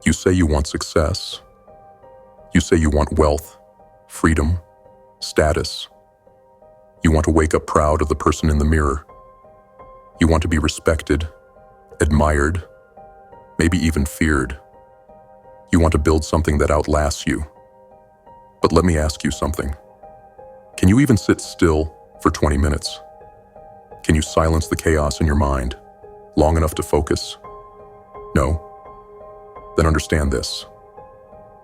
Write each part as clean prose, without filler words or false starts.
You say you want success. You say you want wealth, freedom, status. You want to wake up proud of the person in the mirror. You want to be respected, admired, maybe even feared. You want to build something that outlasts you. But let me ask you something. Can you even sit still for 20 minutes? Can you silence the chaos in your mind long enough to focus? No? Then understand this.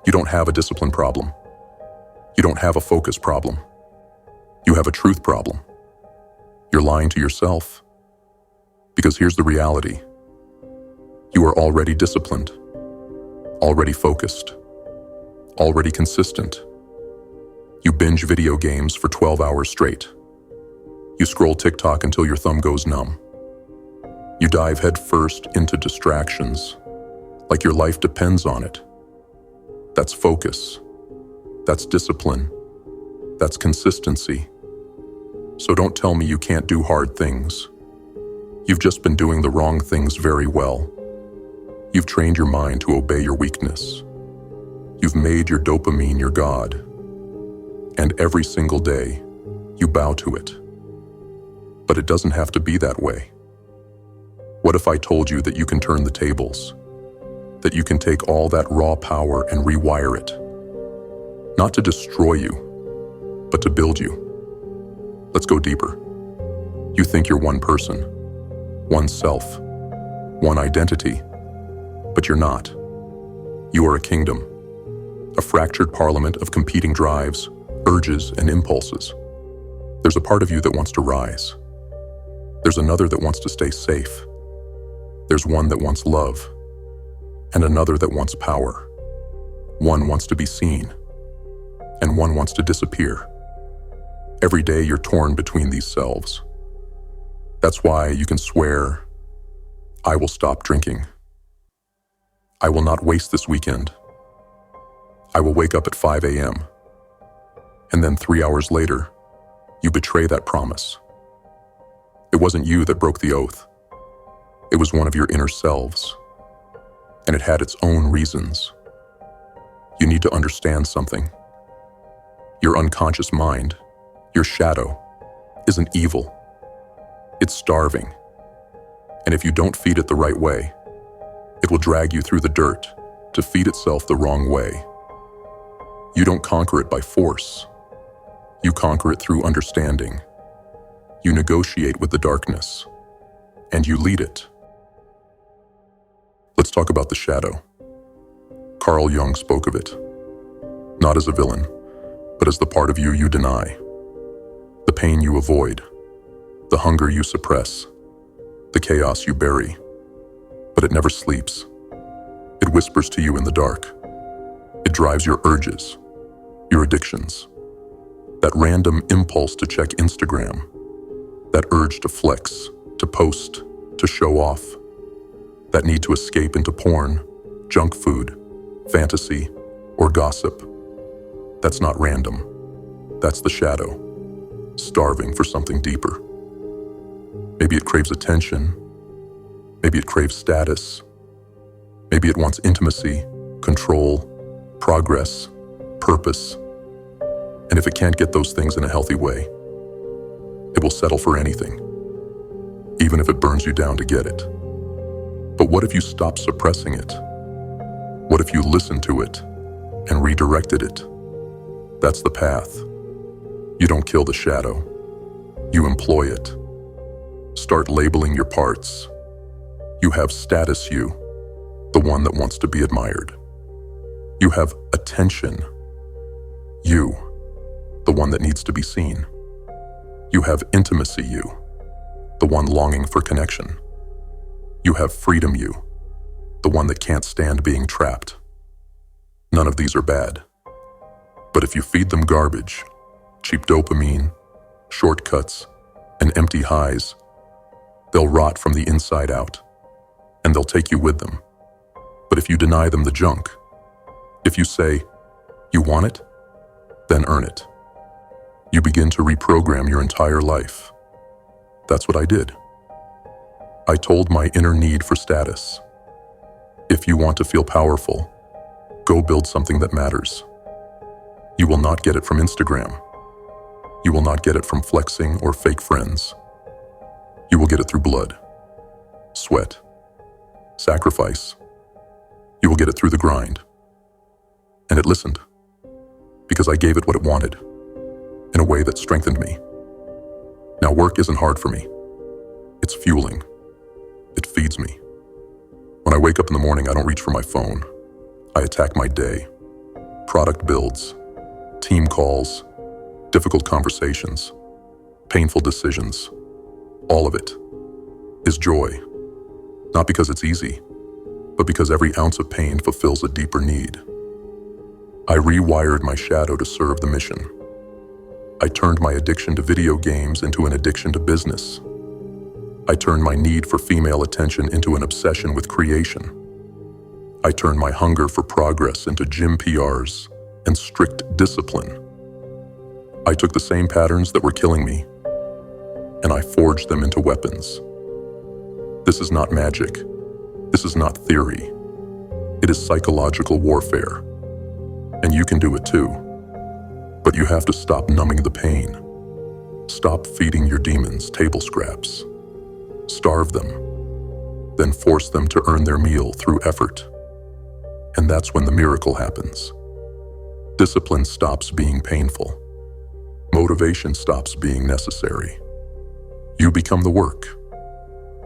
You don't have a discipline problem. You don't have a focus problem. You have a truth problem. You're lying to yourself. Because here's the reality. You are already disciplined, already focused, already consistent. You binge video games for 12 hours straight. You scroll TikTok until your thumb goes numb. You dive headfirst into distractions, like your life depends on it. That's focus. That's discipline. That's consistency. So don't tell me you can't do hard things. You've just been doing the wrong things very well. You've trained your mind to obey your weakness. You've made your dopamine your god. And every single day, you bow to it. But it doesn't have to be that way. What if I told you that you can turn the tables? That you can take all that raw power and rewire it? Not to destroy you, but to build you. Let's go deeper. You think you're one person, one self, one identity, but you're not. You are a kingdom, a fractured parliament of competing drives, urges, and impulses. There's a part of you that wants to rise. There's another that wants to stay safe. There's one that wants love, and another that wants power. One wants to be seen, and one wants to disappear. Every day you're torn between these selves. That's why you can swear, I will stop drinking. I will not waste this weekend. I will wake up at 5 a.m. And then 3 hours later, you betray that promise. It wasn't you that broke the oath. It was one of your inner selves. And it had its own reasons. You need to understand something. Your unconscious mind, your shadow, isn't evil. It's starving. And if you don't feed it the right way, it will drag you through the dirt to feed itself the wrong way. You don't conquer it by force. You conquer it through understanding. You negotiate with the darkness, and you lead it. Let's talk about the shadow. Carl Jung spoke of it, not as a villain, but as the part of you deny, the pain you avoid, the hunger you suppress, the chaos you bury. But it never sleeps. It whispers to you in the dark. It drives your urges, your addictions, that random impulse to check Instagram, that urge to flex, to post, to show off, that need to escape into porn, junk food, fantasy, or gossip. That's not random. That's the shadow, starving for something deeper. Maybe it craves attention. Maybe it craves status. Maybe it wants intimacy, control, progress, purpose. And if it can't get those things in a healthy way, it will settle for anything, even if it burns you down to get it. But what if you stopped suppressing it? What if you listened to it and redirected it? That's the path. You don't kill the shadow. You employ it. Start labeling your parts. You have status you, the one that wants to be admired. You have attention, you, the one that needs to be seen. You have intimacy you, the one longing for connection. You have freedom you, the one that can't stand being trapped. None of these are bad. But if you feed them garbage, cheap dopamine, shortcuts, and empty highs, they'll rot from the inside out, and they'll take you with them. But if you deny them the junk, if you say, you want it, then earn it, you begin to reprogram your entire life. That's what I did. I told my inner need for status. If you want to feel powerful, Go build something that matters. You will not get it from Instagram. You will not get it from flexing or fake friends. You will get it through blood, sweat, sacrifice. You will get it through the grind. And it listened, because I gave it what it wanted, in a way that strengthened me. Now work isn't hard for me. It's fueling. It feeds me. When I wake up in the morning, I don't reach for my phone. I attack my day. Product builds, team calls, difficult conversations, painful decisions. All of it is joy. Not because it's easy, but because every ounce of pain fulfills a deeper need. I rewired my shadow to serve the mission. I turned my addiction to video games into an addiction to business. I turned my need for female attention into an obsession with creation. I turned my hunger for progress into gym PRs and strict discipline. I took the same patterns that were killing me, and I forged them into weapons. This is not magic. This is not theory. It is psychological warfare. And you can do it too. But you have to stop numbing the pain. Stop feeding your demons table scraps. Starve them, then force them to earn their meal through effort. And that's when the miracle happens. Discipline stops being painful. Motivation stops being necessary. You become the work.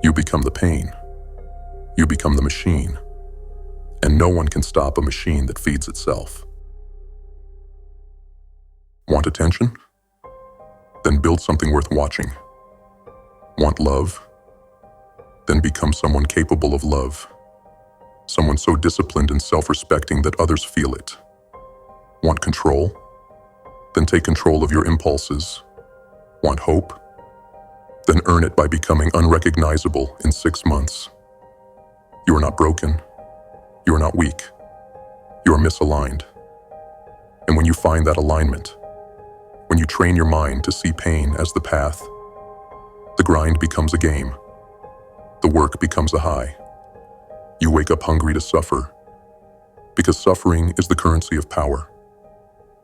You become the pain. You become the machine. And no one can stop a machine that feeds itself. Want attention? Then build something worth watching. Want love? Then become someone capable of love. Someone so disciplined and self-respecting that others feel it. Want control? Then take control of your impulses. Want hope? Then earn it by becoming unrecognizable in 6 months. You are not broken. You are not weak. You are misaligned. And when you find that alignment, when you train your mind to see pain as the path, the grind becomes a game. The work becomes a high. You wake up hungry to suffer, because suffering is the currency of power.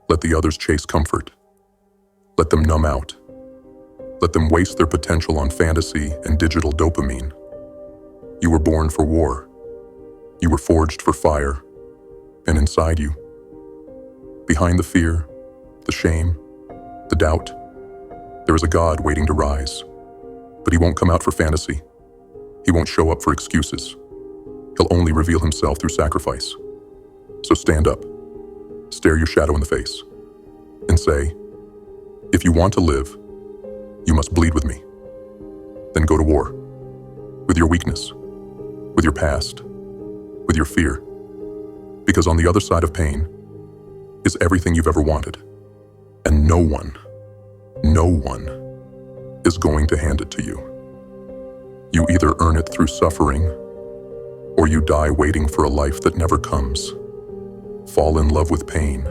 Let the others chase comfort. Let them numb out. Let them waste their potential on fantasy and digital dopamine. You were born for war. You were forged for fire. And inside you, behind the fear, the shame, the doubt, there is a God waiting to rise. But he won't come out for fantasy. He won't show up for excuses. He'll only reveal himself through sacrifice. So stand up, stare your shadow in the face, and say, if you want to live, you must bleed with me. Then go to war, with your weakness, with your past, with your fear. Because on the other side of pain is everything you've ever wanted. And no one is going to hand it to you. You either earn it through suffering, or you die waiting for a life that never comes. Fall in love with pain,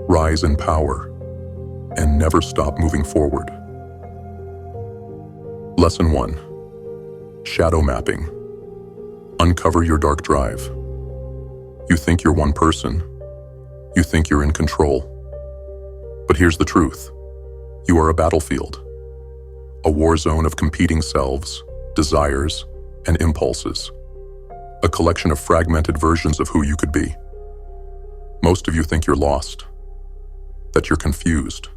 rise in power, and never stop moving forward. Lesson 1. Shadow mapping. Uncover your dark drive. You think you're one person. You think you're in control. But here's the truth. You are a battlefield. A war zone of competing selves, desires, and impulses. A collection of fragmented versions of who you could be. Most of you think you're lost, that you're confused.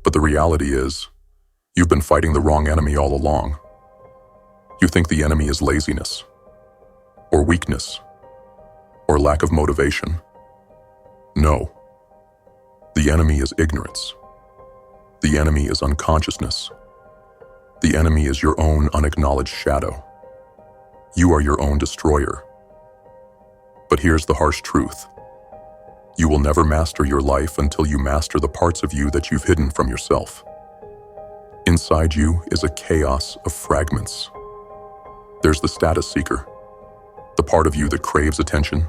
But the reality is, you've been fighting the wrong enemy all along. You think the enemy is laziness, or weakness, or lack of motivation. No. The enemy is ignorance. The enemy is unconsciousness. The enemy is your own unacknowledged shadow. You are your own destroyer. But here's the harsh truth. You will never master your life until you master the parts of you that you've hidden from yourself. Inside you is a chaos of fragments. There's the status seeker, the part of you that craves attention,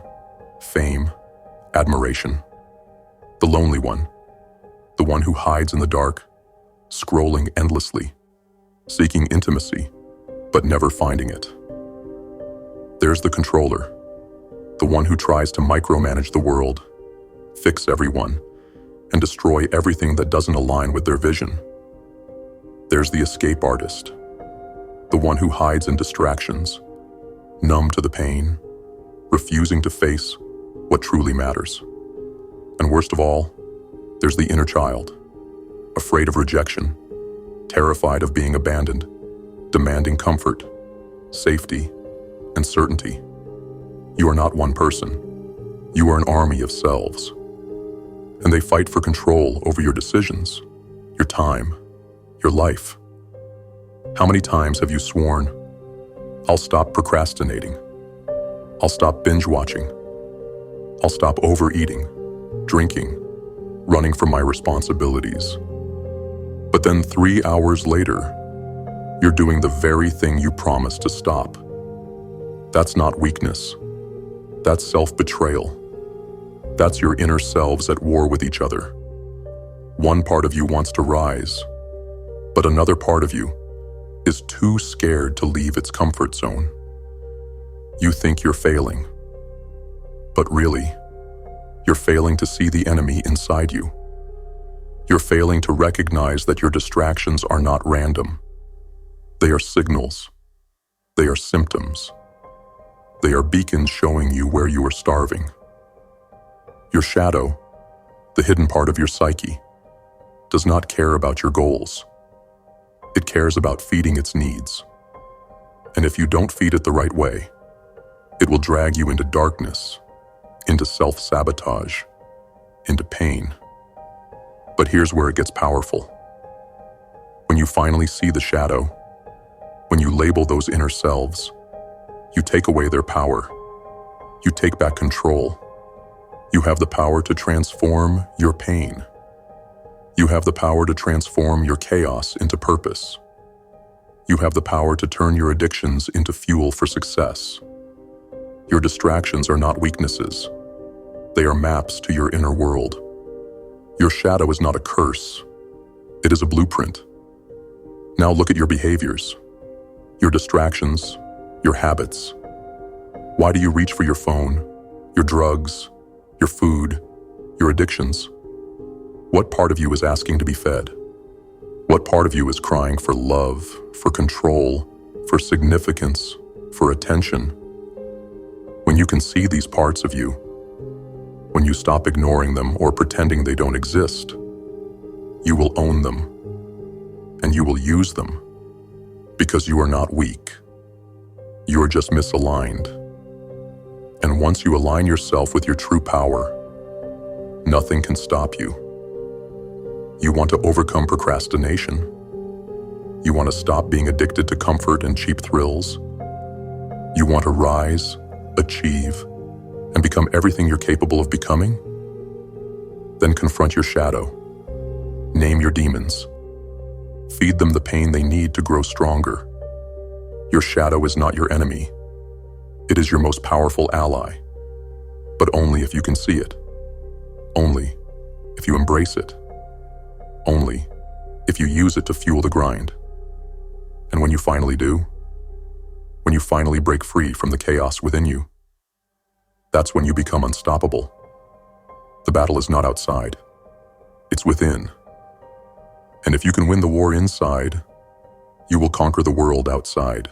fame, admiration. The lonely one, the one who hides in the dark, scrolling endlessly, seeking intimacy, but never finding it. There's the controller, the one who tries to micromanage the world, fix everyone, and destroy everything that doesn't align with their vision. There's the escape artist, the one who hides in distractions, numb to the pain, refusing to face what truly matters. And worst of all, there's the inner child, afraid of rejection, terrified of being abandoned, demanding comfort, safety, and certainty. You are not one person. You are an army of selves. And they fight for control over your decisions, your time, your life. How many times have you sworn, "I'll stop procrastinating. I'll stop binge watching. I'll stop overeating, drinking, running from my responsibilities." But then 3 hours later, you're doing the very thing you promised to stop. That's not weakness. That's self-betrayal. That's your inner selves at war with each other. One part of you wants to rise, but another part of you is too scared to leave its comfort zone. You think you're failing, but really, you're failing to see the enemy inside you. You're failing to recognize that your distractions are not random. They are signals. They are symptoms. They are beacons showing you where you are starving. Your shadow, the hidden part of your psyche, does not care about your goals. It cares about feeding its needs. And if you don't feed it the right way, it will drag you into darkness, into self-sabotage, into pain. But here's where it gets powerful. When you finally see the shadow, when you label those inner selves, you take away their power. You take back control. You have the power to transform your pain. You have the power to transform your chaos into purpose. You have the power to turn your addictions into fuel for success. Your distractions are not weaknesses. They are maps to your inner world. Your shadow is not a curse. It is a blueprint. Now look at your behaviors, your distractions, your habits. Why do you reach for your phone, your drugs, your food, your addictions? What part of you is asking to be fed? What part of you is crying for love, for control, for significance, for attention? When you can see these parts of you, when you stop ignoring them or pretending they don't exist, you will own them, and you will use them, because you are not weak. You are just misaligned. And once you align yourself with your true power, nothing can stop you. You want to overcome procrastination. You want to stop being addicted to comfort and cheap thrills. You want to rise, achieve, and become everything you're capable of becoming? Then confront your shadow. Name your demons. Feed them the pain they need to grow stronger. Your shadow is not your enemy. It is your most powerful ally. But only if you can see it. Only if you embrace it. Only if you use it to fuel the grind. And when you finally do, when you finally break free from the chaos within you, that's when you become unstoppable. The battle is not outside. It's within. And if you can win the war inside, you will conquer the world outside.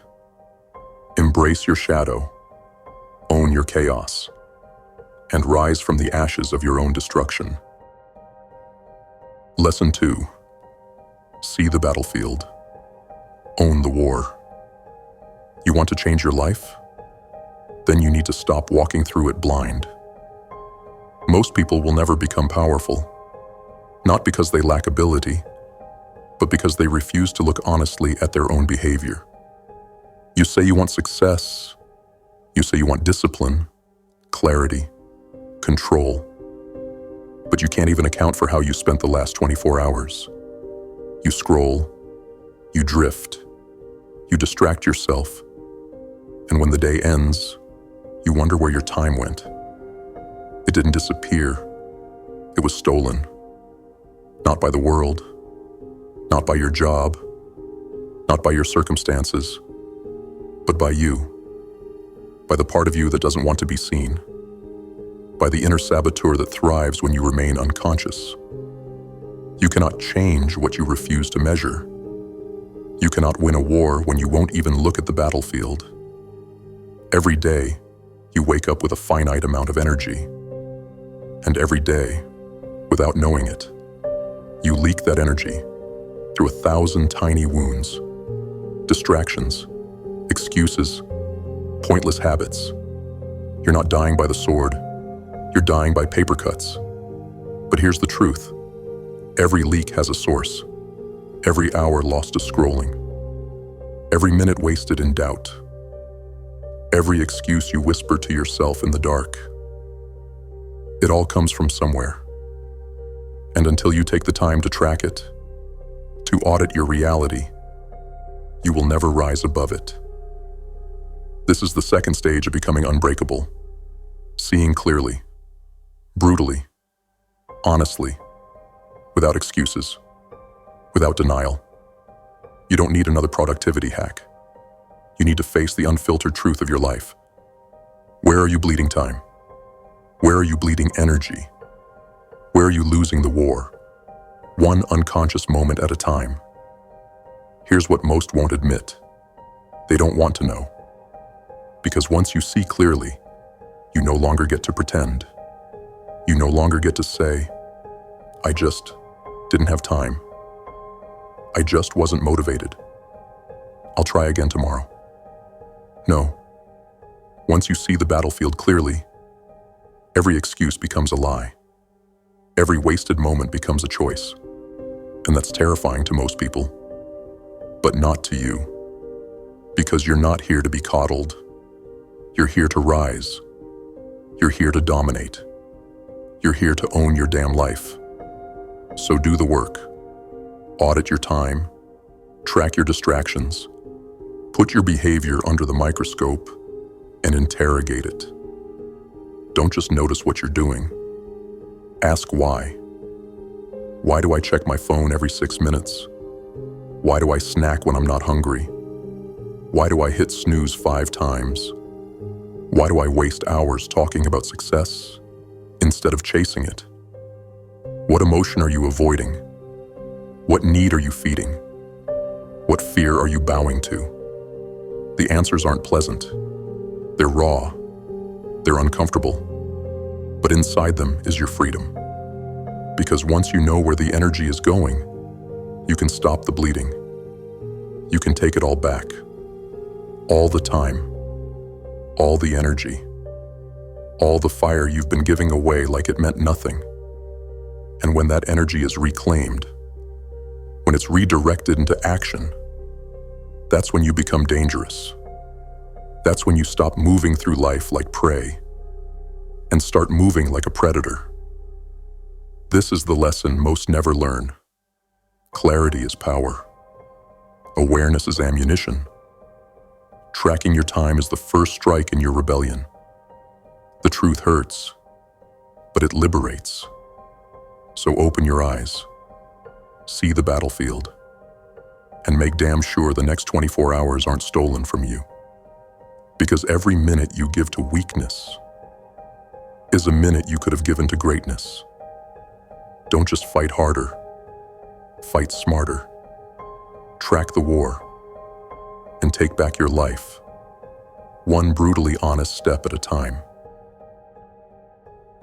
Embrace your shadow, own your chaos, and rise from the ashes of your own destruction. Lesson 2. See the battlefield. Own the war. You want to change your life? Then you need to stop walking through it blind. Most people will never become powerful, not because they lack ability, but because they refuse to look honestly at their own behavior. You say you want success. You say you want discipline, clarity, control. But you can't even account for how you spent the last 24 hours. You scroll, you drift, you distract yourself, and when the day ends, you wonder where your time went. It didn't disappear. It was stolen. Not by the world, not by your job, not by your circumstances, but by you, by the part of you that doesn't want to be seen, by the inner saboteur that thrives when you remain unconscious. You cannot change what you refuse to measure. You cannot win a war when you won't even look at the battlefield. Every day, you wake up with a finite amount of energy. And every day, without knowing it, you leak that energy through 1,000 tiny wounds, distractions, excuses, pointless habits. You're not dying by the sword, you're dying by paper cuts. But here's the truth. Every leak has a source. Every hour lost to scrolling. Every minute wasted in doubt. Every excuse you whisper to yourself in the dark. It all comes from somewhere. And until you take the time to track it, to audit your reality, you will never rise above it. This is the second stage of becoming unbreakable. Seeing clearly, brutally, honestly, without excuses, without denial. You don't need another productivity hack. You need to face the unfiltered truth of your life. Where are you bleeding time? Where are you bleeding energy? Where are you losing the war? One unconscious moment at a time. Here's what most won't admit. They don't want to know. Because once you see clearly, you no longer get to pretend. You no longer get to say, I just didn't have time. I just wasn't motivated. I'll try again tomorrow. No. Once you see the battlefield clearly, every excuse becomes a lie. Every wasted moment becomes a choice. And that's terrifying to most people. But not to you. Because you're not here to be coddled. You're here to rise. You're here to dominate. You're here to own your damn life. So do the work. Audit your time. Track your distractions. Put your behavior under the microscope and interrogate it. Don't just notice what you're doing. Ask why. Why do I check my phone every 6 minutes? Why do I snack when I'm not hungry? Why do I hit snooze 5 times? Why do I waste hours talking about success instead of chasing it? What emotion are you avoiding? What need are you feeding? What fear are you bowing to? The answers aren't pleasant. They're raw. They're uncomfortable. But inside them is your freedom. Because once you know where the energy is going, you can stop the bleeding. You can take it all back. All the time. All the energy. All the fire you've been giving away like it meant nothing. And when that energy is reclaimed, when it's redirected into action, that's when you become dangerous. That's when you stop moving through life like prey and start moving like a predator. This is the lesson most never learn. Clarity is power. Awareness is ammunition. Tracking your time is the first strike in your rebellion. The truth hurts, but it liberates. So open your eyes, see the battlefield, and make damn sure the next 24 hours aren't stolen from you. Because every minute you give to weakness is a minute you could have given to greatness. Don't just fight harder, fight smarter. Track the war and take back your life, one brutally honest step at a time.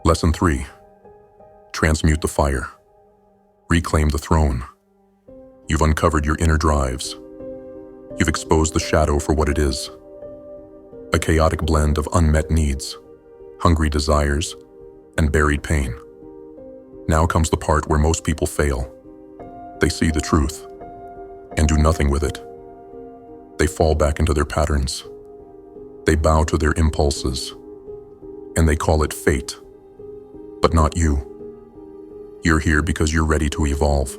Lesson 3. Transmute the fire. Reclaim the throne. You've uncovered your inner drives. You've exposed the shadow for what it is. A chaotic blend of unmet needs, hungry desires, and buried pain. Now comes the part where most people fail. They see the truth and do nothing with it. They fall back into their patterns. They bow to their impulses, and they call it fate. But not you. You're here because you're ready to evolve.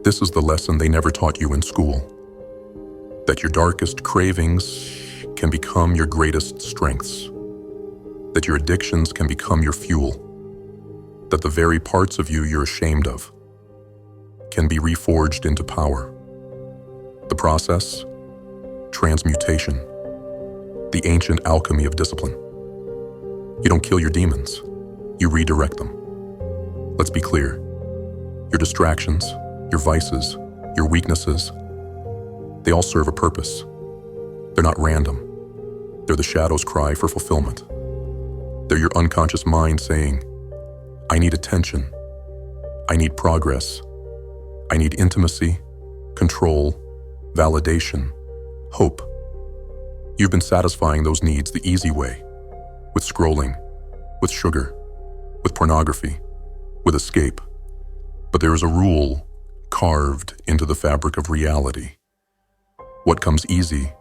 This is the lesson they never taught you in school. That your darkest cravings can become your greatest strengths. That your addictions can become your fuel. That the very parts of you you're ashamed of can be reforged into power. The process? Transmutation. The ancient alchemy of discipline. You don't kill your demons, you redirect them. Let's be clear. Your distractions, your vices, your weaknesses, they all serve a purpose. They're not random. They're the shadow's cry for fulfillment. They're your unconscious mind saying, I need attention, I need progress, I need intimacy, control, validation, hope. You've been satisfying those needs the easy way, with scrolling, with sugar, with pornography, with escape. But there is a rule carved into the fabric of reality. What comes easy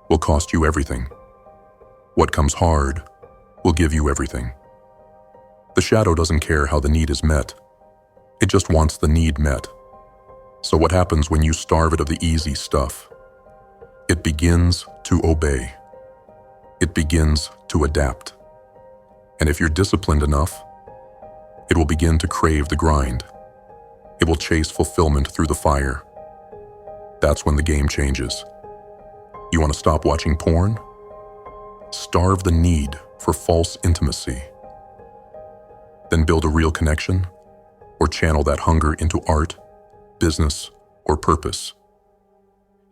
will cost you everything. What comes hard will give you everything. The shadow doesn't care how the need is met. It just wants the need met. So what happens when you starve it of the easy stuff? It begins to obey. It begins to adapt. And if you're disciplined enough, it will begin to crave the grind. It will chase fulfillment through the fire. That's when the game changes. You want to stop watching porn? Starve the need for false intimacy. Then build a real connection, or channel that hunger into art, business, or purpose.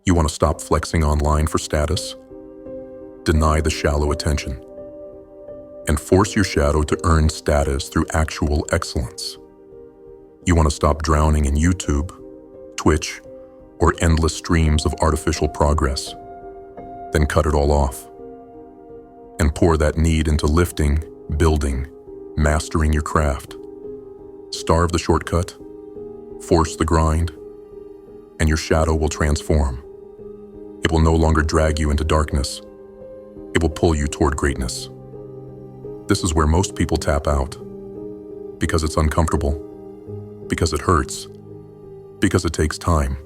You want to stop flexing online for status? Deny the shallow attention, and force your shadow to earn status through actual excellence. You want to stop drowning in YouTube, Twitch, or endless streams of artificial progress. Then cut it all off, and pour that need into lifting, building, mastering your craft. Starve the shortcut, force the grind, and your shadow will transform. It will no longer drag you into darkness. It will pull you toward greatness. This is where most people tap out, because it's uncomfortable, because it hurts, because it takes time.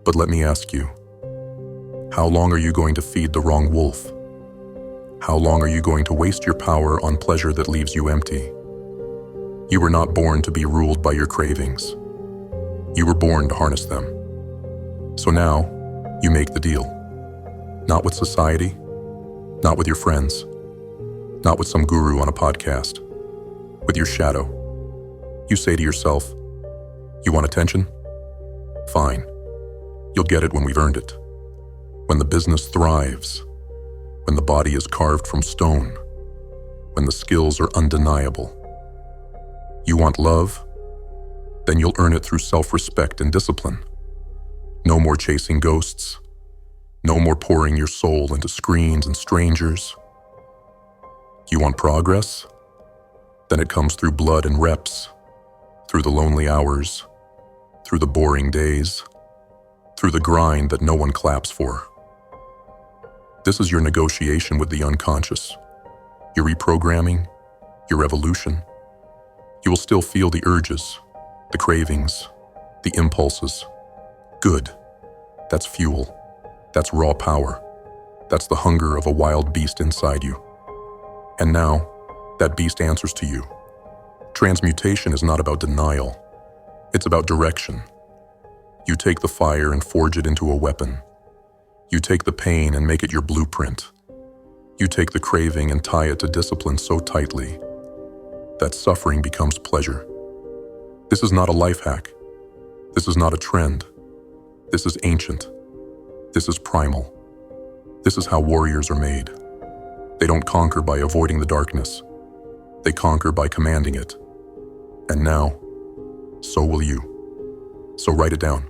But let me ask you, how long are you going to feed the wrong wolf? How long are you going to waste your power on pleasure that leaves you empty? You were not born to be ruled by your cravings. You were born to harness them. So now, you make the deal. Not with society, not with your friends, not with some guru on a podcast, with your shadow. You say to yourself, you want attention? Fine. You'll get it when we've earned it. When the business thrives, when the body is carved from stone, when the skills are undeniable. You want love? Then you'll earn it through self-respect and discipline. No more chasing ghosts. No more pouring your soul into screens and strangers. You want progress? Then it comes through blood and reps, through the lonely hours, through the boring days, through the grind that no one claps for. This is your negotiation with the unconscious, your reprogramming, your evolution. You will still feel the urges, the cravings, the impulses. Good. That's fuel. That's raw power. That's the hunger of a wild beast inside you. And now, that beast answers to you. Transmutation is not about denial. It's about direction. You take the fire and forge it into a weapon. You take the pain and make it your blueprint. You take the craving and tie it to discipline so tightly that suffering becomes pleasure. This is not a life hack. This is not a trend. This is ancient. This is primal. This is how warriors are made. They don't conquer by avoiding the darkness. They conquer by commanding it. And now, so will you. So write it down.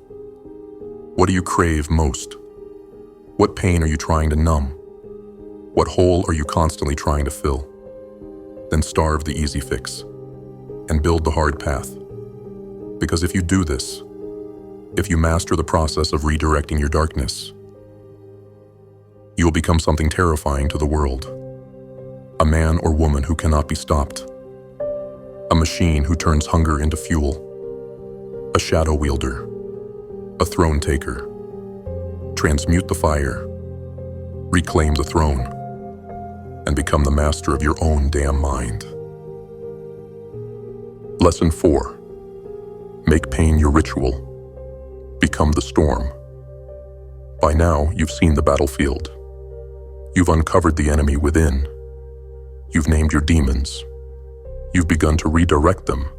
What do you crave most? What pain are you trying to numb? What hole are you constantly trying to fill? Then starve the easy fix and build the hard path. Because if you do this, if you master the process of redirecting your darkness, you will become something terrifying to the world. A man or woman who cannot be stopped. A machine who turns hunger into fuel. A shadow wielder. A throne taker. Transmute the fire. Reclaim the throne. And become the master of your own damn mind. Lesson 4. Make pain your ritual. Become the storm. By now, you've seen the battlefield. You've uncovered the enemy within. You've named your demons. You've begun to redirect them.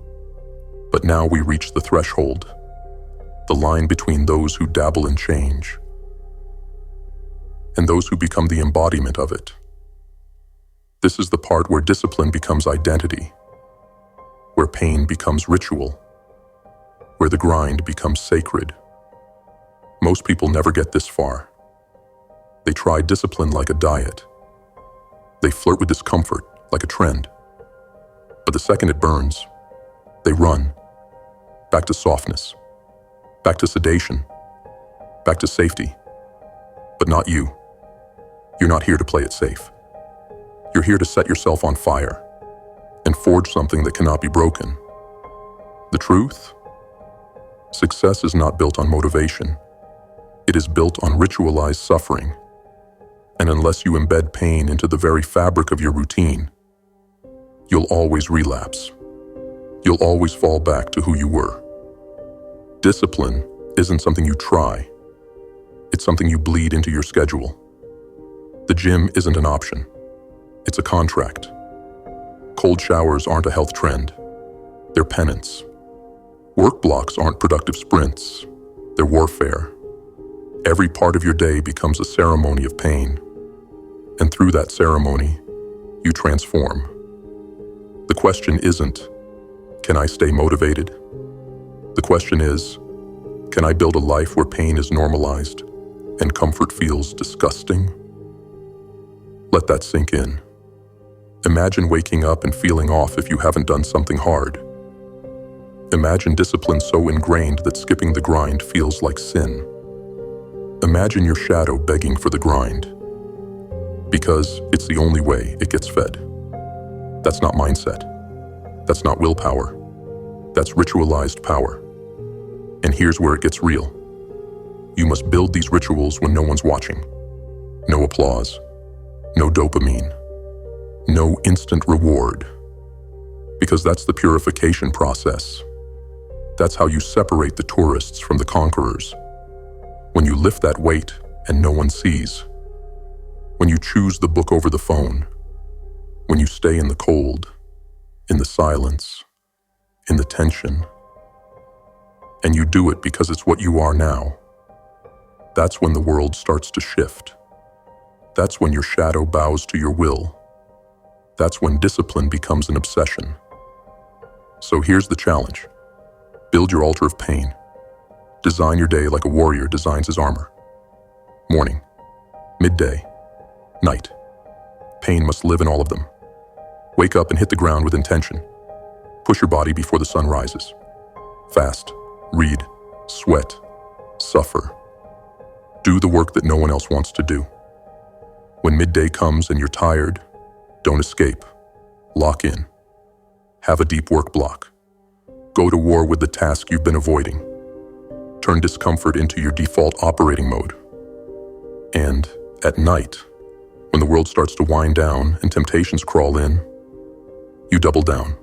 But now we reach the threshold, the line between those who dabble in change and those who become the embodiment of it. This is the part where discipline becomes identity, where pain becomes ritual, where the grind becomes sacred. Most people never get this far. They try discipline like a diet. They flirt with discomfort like a trend. But the second it burns, they run. Back to softness. Back to sedation. Back to safety. But not you. You're not here to play it safe. You're here to set yourself on fire and forge something that cannot be broken. The truth? Success is not built on motivation. It is built on ritualized suffering. And unless you embed pain into the very fabric of your routine, you'll always relapse. You'll always fall back to who you were. Discipline isn't something you try. It's something you bleed into your schedule. The gym isn't an option. It's a contract. Cold showers aren't a health trend. They're penance. Work blocks aren't productive sprints. They're warfare. Every part of your day becomes a ceremony of pain. And through that ceremony, you transform. The question isn't, can I stay motivated? The question is, can I build a life where pain is normalized and comfort feels disgusting? Let that sink in. Imagine waking up and feeling off if you haven't done something hard. Imagine discipline so ingrained that skipping the grind feels like sin. Imagine your shadow begging for the grind, because it's the only way it gets fed. That's not mindset. That's not willpower. That's ritualized power. And here's where it gets real. You must build these rituals when no one's watching. No applause. No dopamine. No instant reward. Because that's the purification process. That's how you separate the tourists from the conquerors. When you lift that weight and no one sees. When you choose the book over the phone. When you stay in the cold, in the silence, in the tension. And you do it because it's what you are now. That's when the world starts to shift. That's when your shadow bows to your will. That's when discipline becomes an obsession. So here's the challenge. Build your altar of pain. Design your day like a warrior designs his armor. Morning, midday, night. Pain must live in all of them. Wake up and hit the ground with intention. Push your body before the sun rises. Fast, read, sweat, suffer. Do the work that no one else wants to do. When midday comes and you're tired, don't escape. Lock in. Have a deep work block. Go to war with the task you've been avoiding. Turn discomfort into your default operating mode. And at night, when the world starts to wind down and temptations crawl in, you double down.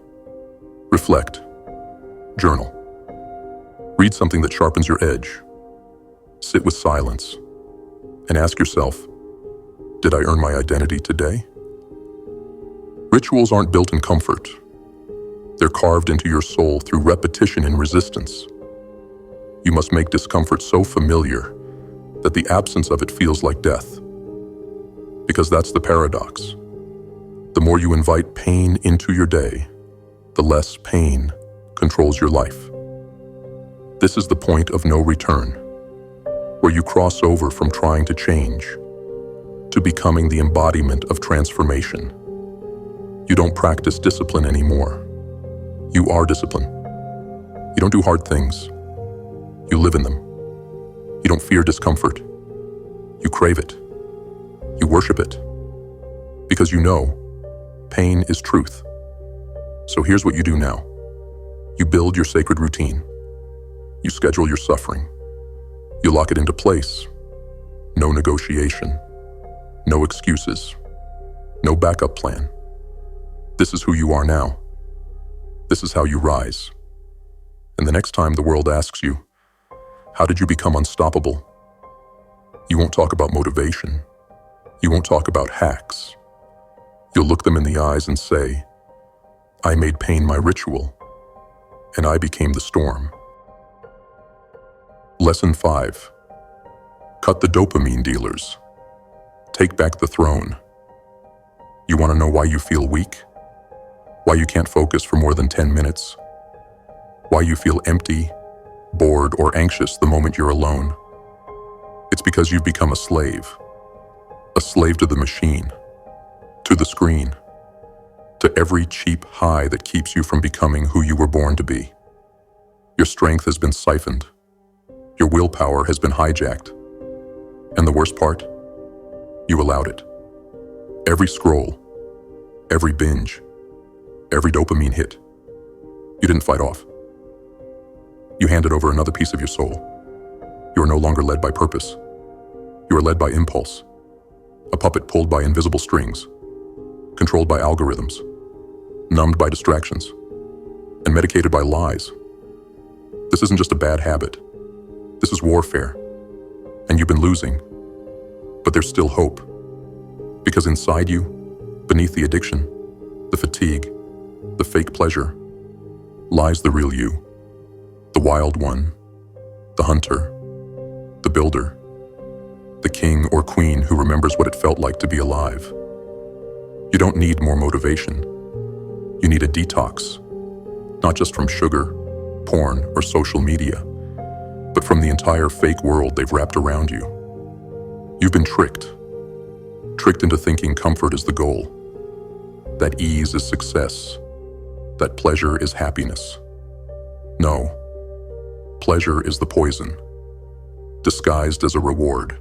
Reflect. Journal. Read something that sharpens your edge. Sit with silence. And ask yourself, did I earn my identity today? Rituals aren't built in comfort. They're carved into your soul through repetition and resistance. You must make discomfort so familiar that the absence of it feels like death. Because that's the paradox. The more you invite pain into your day, the less pain controls your life. This is the point of no return, where you cross over from trying to change to becoming the embodiment of transformation. You don't practice discipline anymore. You are discipline. You don't do hard things. You live in them. You don't fear discomfort. You crave it. You worship it. Because you know, pain is truth. So here's what you do now. You build your sacred routine. You schedule your suffering. You lock it into place. No negotiation. No excuses. No backup plan. This is who you are now. This is how you rise. And the next time the world asks you, how did you become unstoppable? You won't talk about motivation. You won't talk about hacks. You'll look them in the eyes and say, I made pain my ritual, and I became the storm. Lesson 5. Cut the dopamine dealers. Take back the throne. You want to know why you feel weak? Why you can't focus for more than 10 minutes? Why you feel empty, bored, or anxious the moment you're alone? It's because you've become a slave to the machine, to the screen, to every cheap high that keeps you from becoming who you were born to be. Your strength has been siphoned. Your willpower has been hijacked. And the worst part? You allowed it. Every scroll, every binge, every dopamine hit, you didn't fight off. You handed over another piece of your soul. You are no longer led by purpose. You are led by impulse, a puppet pulled by invisible strings, controlled by algorithms, numbed by distractions, and medicated by lies. This isn't just a bad habit. This is warfare. And you've been losing. But there's still hope. Because inside you, beneath the addiction, the fatigue, the fake pleasure, lies the real you. The wild one, the hunter, the builder, the king or queen who remembers what it felt like to be alive. You don't need more motivation. You need a detox, not just from sugar, porn, or social media, but from the entire fake world they've wrapped around you. You've been tricked into thinking comfort is the goal, that ease is success, that pleasure is happiness. No, pleasure is the poison, disguised as a reward,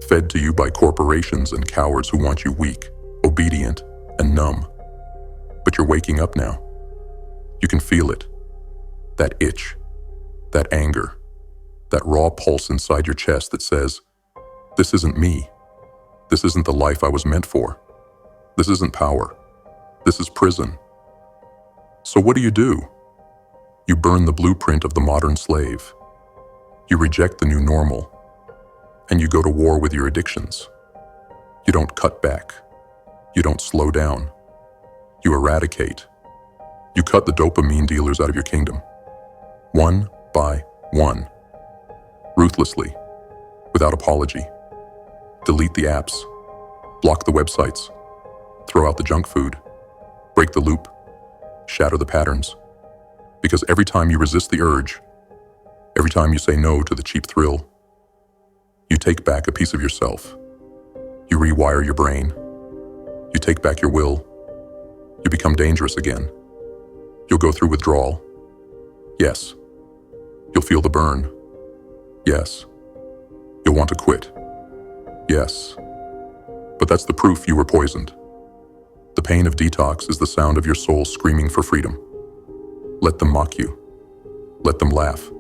fed to you by corporations and cowards who want you weak, obedient, and numb. But you're waking up now. You can feel it, that itch, that anger, that raw pulse inside your chest that says, this isn't me. This isn't the life I was meant for. This isn't power. This is prison. So what do? You burn the blueprint of the modern slave. You reject the new normal. And you go to war with your addictions. You don't cut back. You don't slow down. You eradicate. You cut the dopamine dealers out of your kingdom. One by one. Ruthlessly. Without apology. Delete the apps. Block the websites. Throw out the junk food. Break the loop. Shatter the patterns. Because every time you resist the urge, every time you say no to the cheap thrill, you take back a piece of yourself. You rewire your brain. You take back your will. You become dangerous again. You'll go through withdrawal. Yes. You'll feel the burn. Yes. You'll want to quit. Yes. But that's the proof you were poisoned. The pain of detox is the sound of your soul screaming for freedom. Let them mock you. Let them laugh.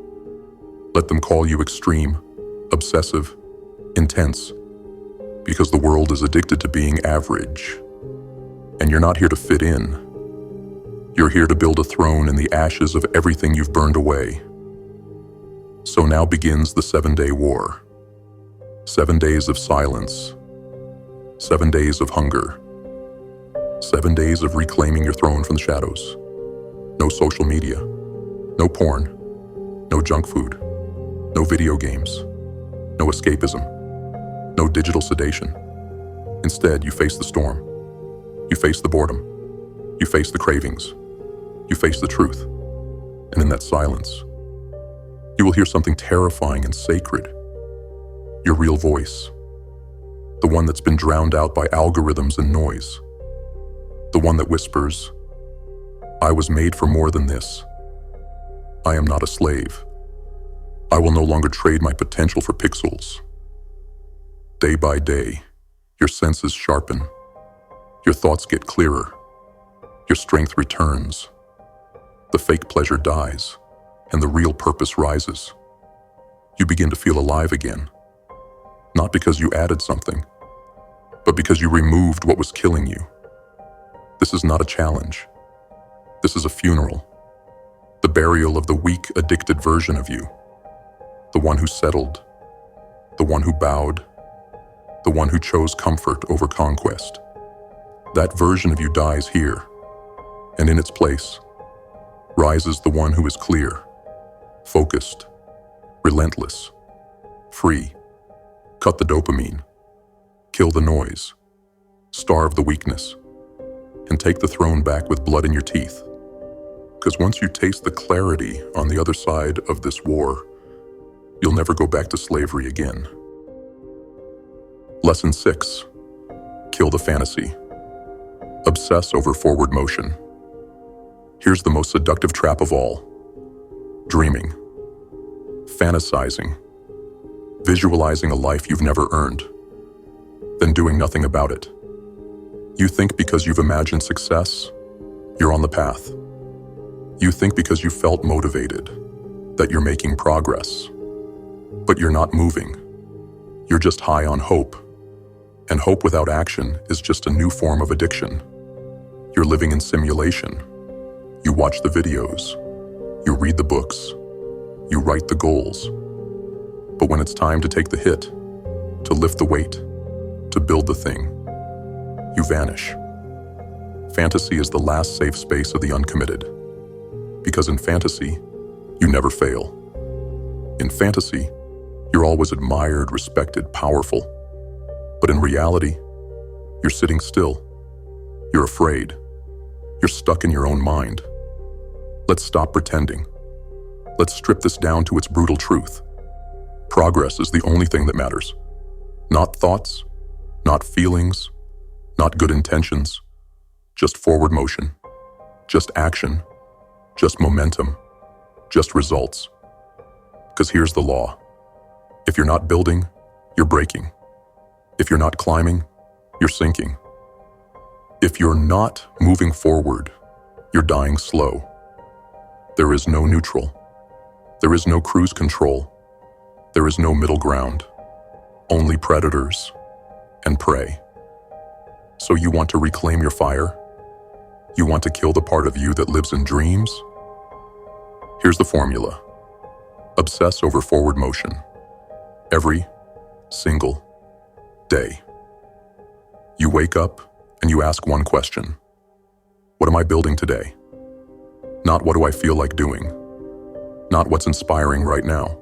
Let them call you extreme, obsessive, intense, because the world is addicted to being average. And you're not here to fit in. You're here to build a throne in the ashes of everything you've burned away. So now begins the 7-day war. 7 days of silence. 7 days of hunger. 7 days of reclaiming your throne from the shadows. No social media. No porn. No junk food. No video games. No escapism. No digital sedation. Instead, you face the storm. You face the boredom. You face the cravings. You face the truth. And in that silence, you will hear something terrifying and sacred. Your real voice. The one that's been drowned out by algorithms and noise. The one that whispers, I was made for more than this. I am not a slave. I will no longer trade my potential for pixels. Day by day, your senses sharpen. Your thoughts get clearer. Your strength returns. The fake pleasure dies, and the real purpose rises. You begin to feel alive again. Not because you added something, but because you removed what was killing you. This is not a challenge. This is a funeral. The burial of the weak, addicted version of you. The one who settled. The one who bowed. The one who chose comfort over conquest. That version of you dies here, and in its place rises the one who is clear, focused, relentless, free. Cut the dopamine, kill the noise, starve the weakness, and take the throne back with blood in your teeth. Because once you taste the clarity on the other side of this war, you'll never go back to slavery again. Lesson 6. Kill the fantasy. Obsess over forward motion. Here's the most seductive trap of all. Dreaming. Fantasizing. Visualizing a life you've never earned. Then doing nothing about it. You think because you've imagined success, you're on the path. You think because you felt motivated, that you're making progress. But you're not moving. You're just high on hope. And hope without action is just a new form of addiction. You're living in simulation. You watch the videos. You read the books. You write the goals. But when it's time to take the hit, to lift the weight, to build the thing, you vanish. Fantasy is the last safe space of the uncommitted. Because in fantasy, you never fail. In fantasy, you're always admired, respected, powerful. But in reality, you're sitting still. You're afraid. You're stuck in your own mind. Let's stop pretending. Let's strip this down to its brutal truth. Progress is the only thing that matters. Not thoughts, not feelings, not good intentions, just forward motion, just action, just momentum, just results. Because here's the law. If you're not building, you're breaking. If you're not climbing, you're sinking. If you're not moving forward, you're dying slow. There is no neutral. There is no cruise control. There is no middle ground. Only predators and prey. So you want to reclaim your fire? You want to kill the part of you that lives in dreams? Here's the formula. Obsess over forward motion. Every single day. You wake up and you ask one question. What am I building today? Not what do I feel like doing? Not what's inspiring right now.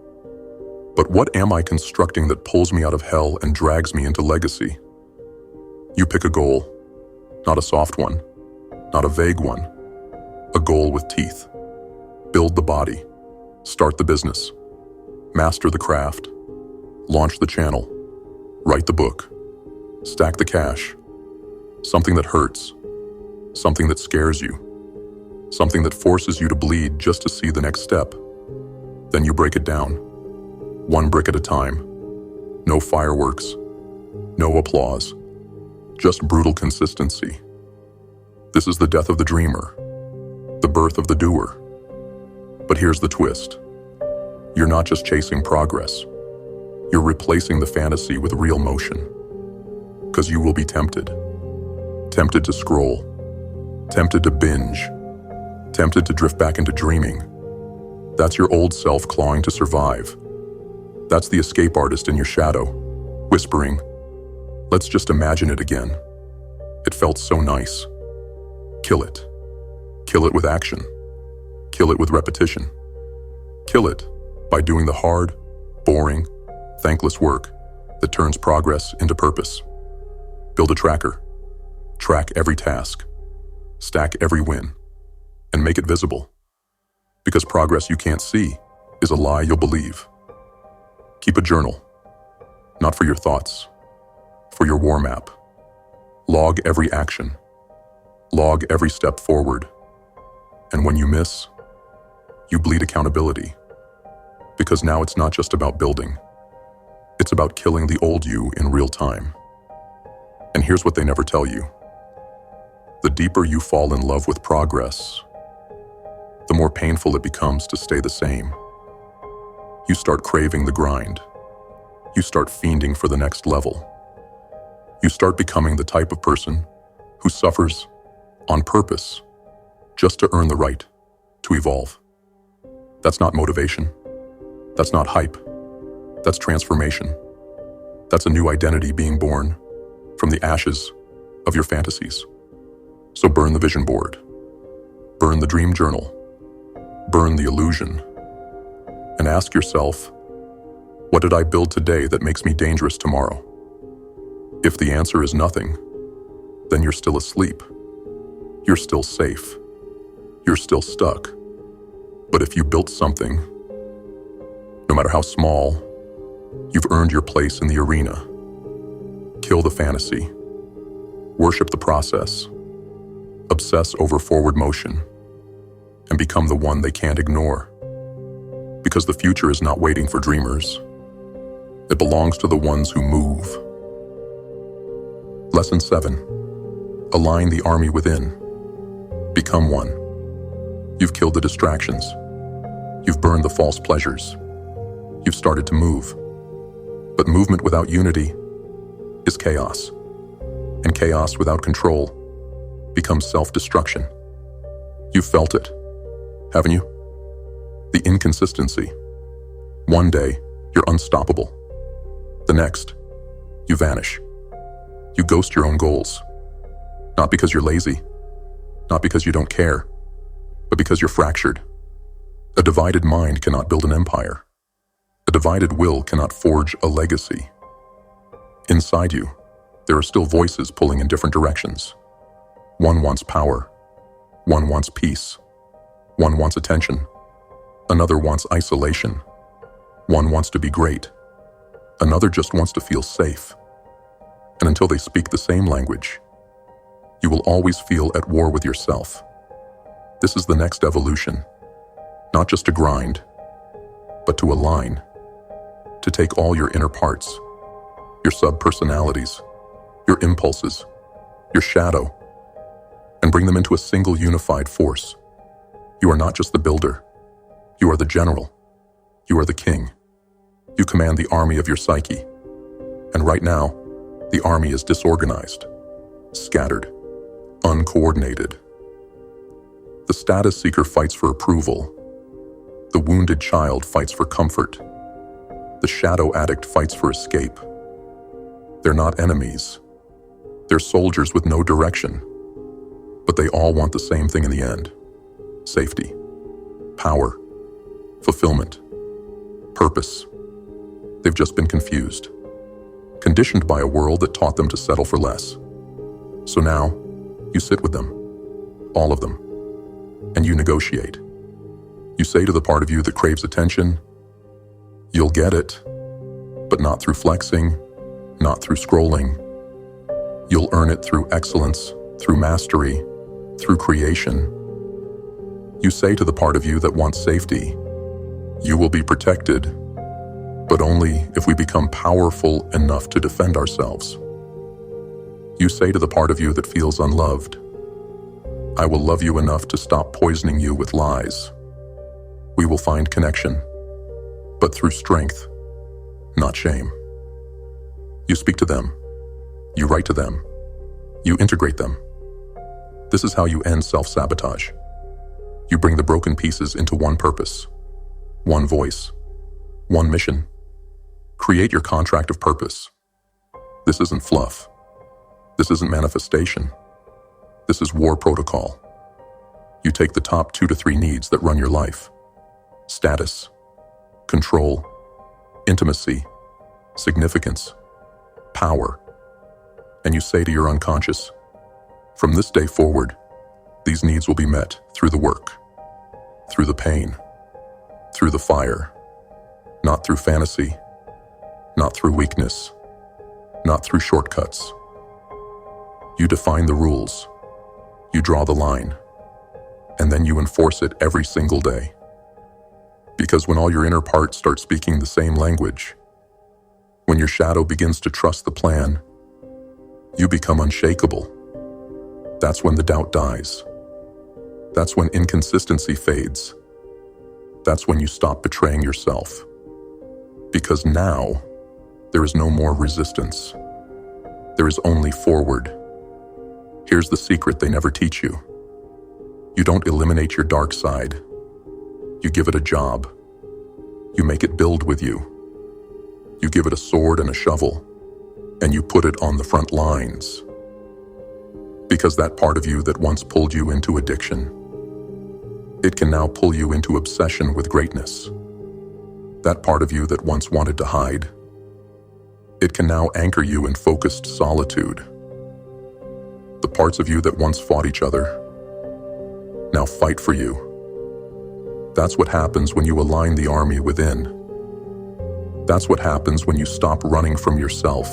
But what am I constructing that pulls me out of hell and drags me into legacy? You pick a goal, not a soft one, not a vague one, a goal with teeth. Build the body, start the business, master the craft, launch the channel, write the book, stack the cash, something that hurts, something that scares you, something that forces you to bleed just to see the next step. Then you break it down, one brick at a time. No fireworks, no applause, just brutal consistency. This is the death of the dreamer, the birth of the doer. But here's the twist. You're not just chasing progress. You're replacing the fantasy with real motion. Because you will be tempted. Tempted to scroll. Tempted to binge. Tempted to drift back into dreaming. That's your old self clawing to survive. That's the escape artist in your shadow, whispering, let's just imagine it again. It felt so nice. Kill it. Kill it with action. Kill it with repetition. Kill it by doing the hard, boring, thankless work that turns progress into purpose. Build a tracker. Track every task. Stack every win. And make it visible. Because progress you can't see is a lie you'll believe. Keep a journal. Not for your thoughts. For your war map. Log every action. Log every step forward. And when you miss, you bleed accountability. Because now it's not just about building. It's about killing the old you in real time. And here's what they never tell you. The deeper you fall in love with progress, the more painful it becomes to stay the same. You start craving the grind. You start fiending for the next level. You start becoming the type of person who suffers on purpose just to earn the right to evolve. That's not motivation. That's not hype. That's transformation. That's a new identity being born from the ashes of your fantasies. So burn the vision board. Burn the dream journal. Burn the illusion. And ask yourself, what did I build today that makes me dangerous tomorrow? If the answer is nothing, then you're still asleep. You're still safe. You're still stuck. But if you built something, no matter how small, you've earned your place in the arena. Kill the fantasy. Worship the process. Obsess over forward motion. And become the one they can't ignore. Because the future is not waiting for dreamers. It belongs to the ones who move. Lesson 7. Align the army within. Become one. You've killed the distractions. You've burned the false pleasures. You've started to move. But movement without unity is chaos. And chaos without control becomes self-destruction. You've felt it, haven't you? The inconsistency. One day, you're unstoppable. The next, you vanish. You ghost your own goals. Not because you're lazy, not because you don't care, but because you're fractured. A divided mind cannot build an empire. A divided will cannot forge a legacy. Inside you, there are still voices pulling in different directions. One wants power. One wants peace. One wants attention. Another wants isolation. One wants to be great. Another just wants to feel safe. And until they speak the same language, you will always feel at war with yourself. This is the next evolution. Not just to grind, but to align. To take all your inner parts, your sub-personalities, your impulses, your shadow, and bring them into a single unified force. You are not just the builder. You are the general. You are the king. You command the army of your psyche. And right now, the army is disorganized, scattered, uncoordinated. The status seeker fights for approval. The wounded child fights for comfort. The shadow addict fights for escape. They're not enemies. They're soldiers with no direction. But they all want the same thing in the end. Safety, power, fulfillment, purpose. They've just been confused, conditioned by a world that taught them to settle for less. So now, you sit with them, all of them, and you negotiate. You say to the part of you that craves attention, you'll get it, but not through flexing, not through scrolling. You'll earn it through excellence, through mastery, through creation. You say to the part of you that wants safety, you will be protected, but only if we become powerful enough to defend ourselves. You say to the part of you that feels unloved, I will love you enough to stop poisoning you with lies. We will find connection, but through strength, not shame. You speak to them. You write to them. You integrate them. This is how you end self-sabotage. You bring the broken pieces into one purpose, one voice, one mission. Create your contract of purpose. This isn't fluff. This isn't manifestation. This is war protocol. You take the top 2 to 3 needs that run your life. Status, control, intimacy, significance, power. And you say to your unconscious, from this day forward, these needs will be met through the work, through the pain, through the fire, not through fantasy, not through weakness, not through shortcuts. You define the rules, you draw the line, and then you enforce it every single day. Because when all your inner parts start speaking the same language, when your shadow begins to trust the plan, you become unshakable. That's when the doubt dies. That's when inconsistency fades. That's when you stop betraying yourself. Because now, there is no more resistance. There is only forward. Here's the secret they never teach you. You don't eliminate your dark side. You give it a job. You make it build with you. You give it a sword and a shovel, and you put it on the front lines. Because that part of you that once pulled you into addiction, it can now pull you into obsession with greatness. That part of you that once wanted to hide, it can now anchor you in focused solitude. The parts of you that once fought each other now fight for you. That's what happens when you align the army within. That's what happens when you stop running from yourself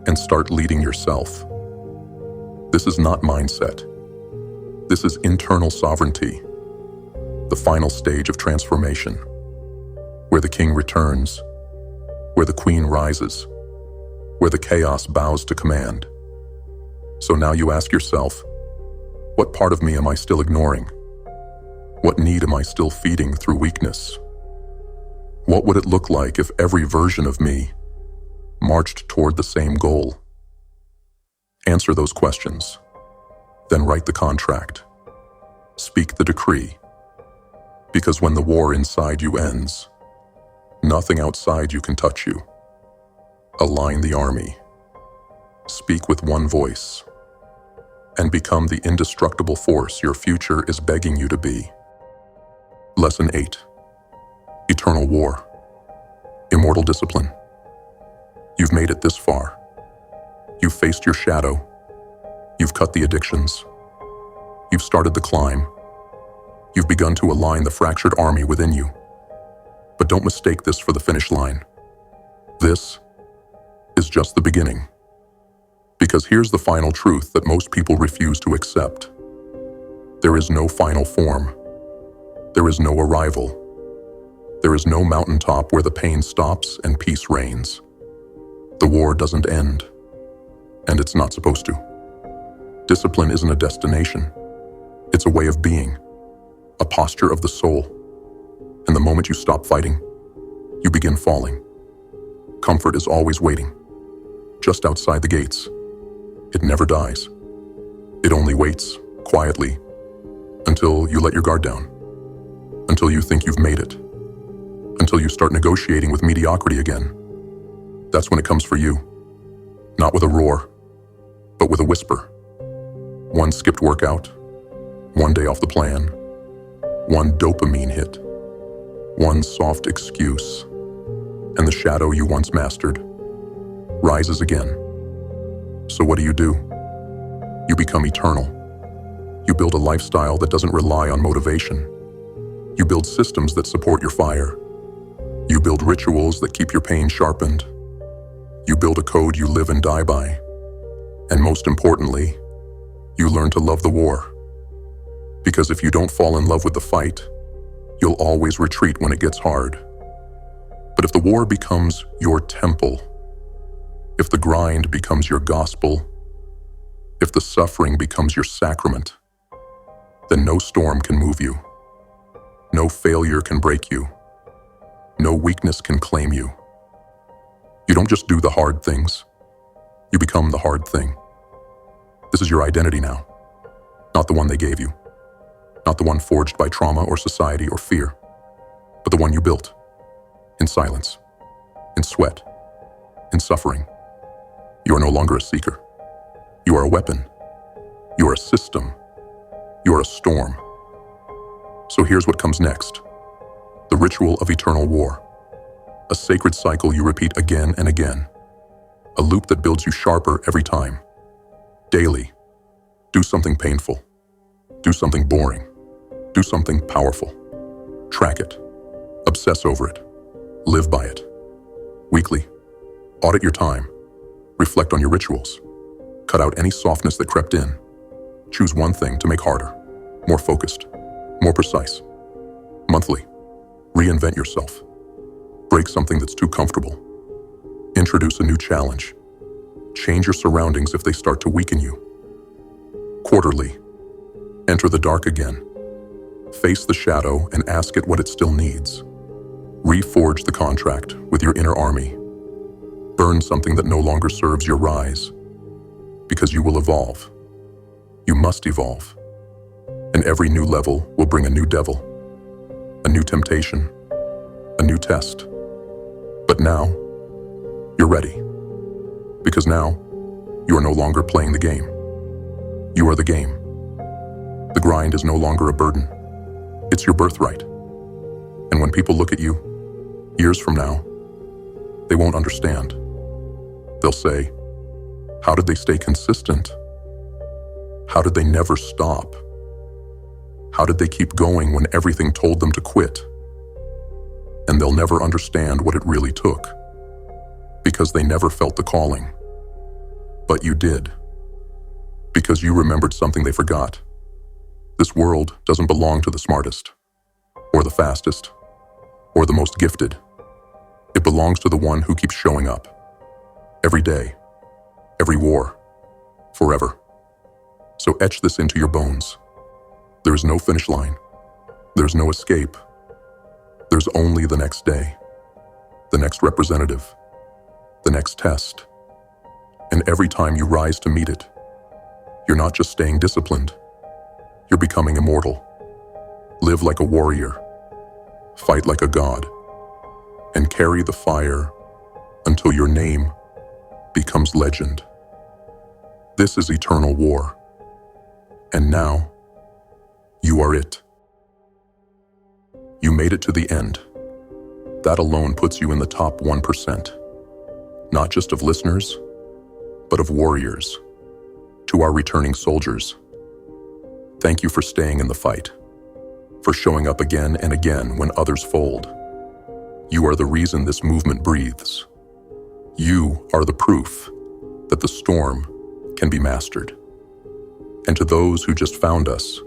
and start leading yourself. This is not mindset. This is internal sovereignty, the final stage of transformation, where the king returns, where the queen rises, where the chaos bows to command. So now you ask yourself, what part of me am I still ignoring? What need am I still feeding through weakness? What would it look like if every version of me marched toward the same goal? Answer those questions, then write the contract. Speak the decree. Because when the war inside you ends, nothing outside you can touch you. Align the army. Speak with one voice, and become the indestructible force your future is begging you to be. Lesson 8. Eternal War. Immortal discipline. You've made it this far. You've faced your shadow. You've cut the addictions. You've started the climb. You've begun to align the fractured army within you. But don't mistake this for the finish line. This is just the beginning. Because here's the final truth that most people refuse to accept. There is no final form. There is no arrival. There is no mountaintop where the pain stops and peace reigns. The war doesn't end, and it's not supposed to. Discipline isn't a destination. It's a way of being, a posture of the soul. And the moment you stop fighting, you begin falling. Comfort is always waiting, just outside the gates. It never dies. It only waits, quietly, until you let your guard down, until you think you've made it, until you start negotiating with mediocrity again. That's when it comes for you, not with a roar, but with a whisper. One skipped workout, one day off the plan, one dopamine hit, one soft excuse, and the shadow you once mastered rises again. So what do? You become eternal. You build a lifestyle that doesn't rely on motivation. You build systems that support your fire. You build rituals that keep your pain sharpened. You build a code you live and die by. And most importantly, you learn to love the war. Because if you don't fall in love with the fight, you'll always retreat when it gets hard. But if the war becomes your temple, if the grind becomes your gospel, if the suffering becomes your sacrament, then no storm can move you. No failure can break you. No weakness can claim you. You don't just do the hard things. You become the hard thing. This is your identity now, not the one they gave you, not the one forged by trauma or society or fear, but the one you built, in silence, in sweat, in suffering. You are no longer a seeker. You are a weapon. You are a system. You are a storm. So here's what comes next. The ritual of eternal war. A sacred cycle you repeat again and again. A loop that builds you sharper every time. Daily, do something painful. Do something boring. Do something powerful. Track it. Obsess over it. Live by it. Weekly, audit your time. Reflect on your rituals. Cut out any softness that crept in. Choose one thing to make harder, more focused, more precise. Monthly, reinvent yourself. Break something that's too comfortable. Introduce a new challenge. Change your surroundings if they start to weaken you. Quarterly, enter the dark again. Face the shadow and ask it what it still needs. Reforge the contract with your inner army. Burn something that no longer serves your rise. Because you will evolve. You must evolve. And every new level will bring a new devil, a new temptation, a new test. But now, you're ready. Because now, you are no longer playing the game. You are the game. The grind is no longer a burden. It's your birthright. And when people look at you, years from now, they won't understand. They'll say, how did they stay consistent? How did they never stop? How did they keep going when everything told them to quit? And they'll never understand what it really took, because they never felt the calling. But you did, because you remembered something they forgot. This world doesn't belong to the smartest, or the fastest, or the most gifted. It belongs to the one who keeps showing up. Every day, every war, forever. So etch this into your bones. There is no finish line. There's no escape. There's only the next day, the next representative, the next test. And every time you rise to meet it, you're not just staying disciplined, you're becoming immortal. Live like a warrior, fight like a god, and carry the fire until your name becomes legend. This is eternal war. And now, you are it. You made it to the end. That alone puts you in the top 1%, not just of listeners, but of warriors. To our returning soldiers, thank you for staying in the fight, for showing up again and again when others fold. You are the reason this movement breathes. You are the proof that the storm can be mastered. And to those who just found us,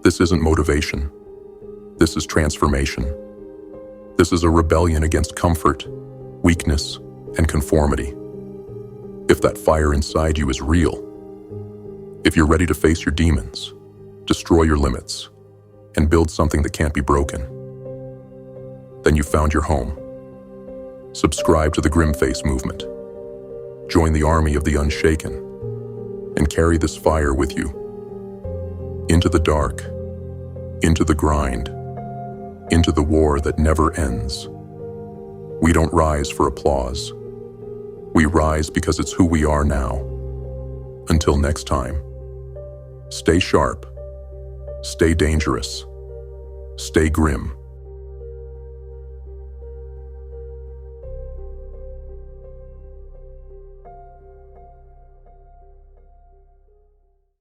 this isn't motivation. This is transformation. This is a rebellion against comfort, weakness, and conformity. If that fire inside you is real, if you're ready to face your demons, destroy your limits, and build something that can't be broken, then you found your home. Subscribe to the GrimFace movement. Join the army of the unshaken, and carry this fire with you. Into the dark, into the grind, into the war that never ends. We don't rise for applause. We rise because it's who we are now. Until next time, stay sharp, stay dangerous, stay grim.